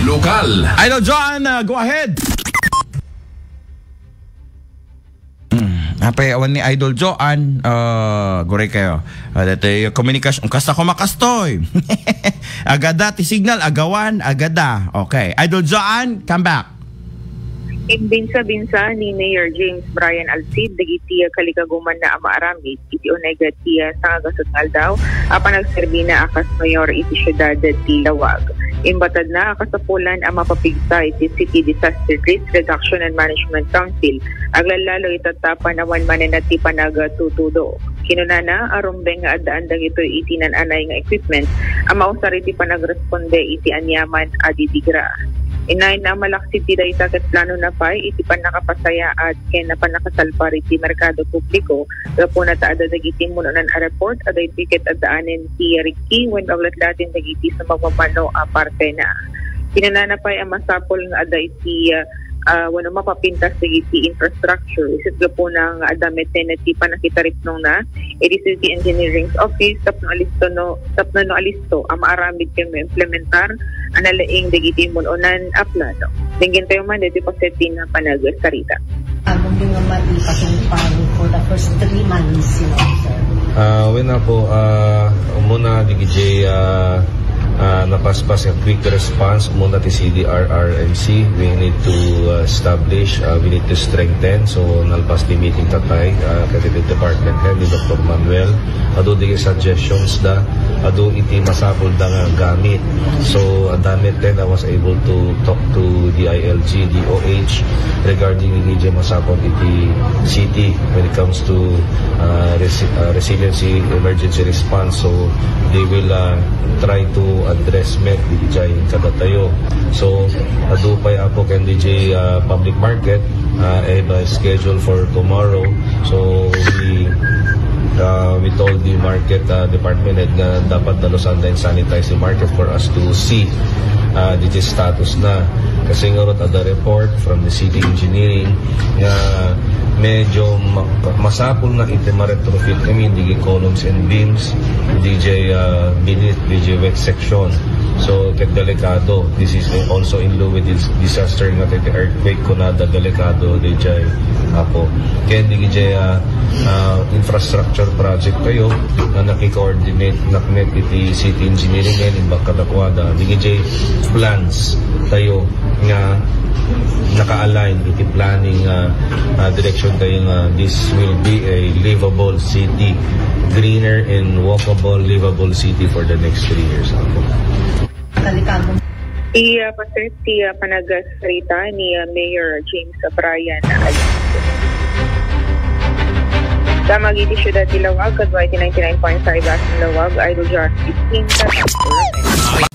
Lokal. Idol John, go ahead. Apay awan ni Idol Joan, gore kayo. Dati komunikasyon kasta ko makastoy. Agada ti signal agawan agada. Okay. Idol Joan, come back. Imbinsa-binsa ni Mayor James Brian Alcid dagiti kalikaguman na amaaramid iti unega ti sangagasutngal daw apan nagserbi na akas mayor iti syudad ti Lawag. Imbatad na akasapulan ang mapapigsa iti City Disaster Risk Reduction and Management Council aglalalo itatapan awan manen at ti panagatutudo. Kinunana arumbeng nga adaan dagito iti nananay nga equipment ang mausar iti panagresponde iti anyaman adidigra. Inay na malaksit ti dayta ket plano na pay iti panakapasaya at ken na panakasalpar iti merkado publiko gapo na taada dagiti munonan a report aday tiket adaanen ti Ricky when latin dagiti sa magmamano a parte na. Kinunana pay ang masapol nga aday ti wano mapapintas dagiti infrastructure isit gapo ng adamit na ti panakitaripnong na iti City Engineering Office tapno alisto ang maaramid ken implementar analaing dagiti munonan a plano. Dingin tayo man dito paseti na panagsarita. Anong yung naman ipasempang for the first 3 months, sir? Wala po, muna digijay napaspas a quick response muna ti CDRRMC. We need to establish, we need to strengthen. So nalpas di meeting tatay kati the department head ni Dr. Manuel. Ado di suggestions da, ado iti masapol da nga gamit. So damit then I was able to talk to DILG, DOH regarding iti masapol iti city when it comes to resiliency, emergency response. So they will try to address met DJ kadatayo. So adupay apo ken DJ public market schedule for tomorrow. So we told the market department head na dapat dalusan din sanitize the market for us to see DJ status na kasi nga rot ada report from the city engineering nga medyo masapol na iti ma-retrofit kami digi columns and beams DJ beneath DJ wet section. So ket delikado, this is also in lieu with this disaster nga iti earthquake kunada delikado DJ apo ken DJ infrastructure project kayo na nakikoordinate naknet iti city engineering and Bacalaquada DJ plans tayo nga naka-align iti planning direction tayo nga this will be a livable city, greener and walkable livable city for the next 3 years. Pasenti panagasarita ni Mayor James Brian Alcid. Damag iti syudad ti Lawag kadwa iti 99.5 Lawag Idol John 15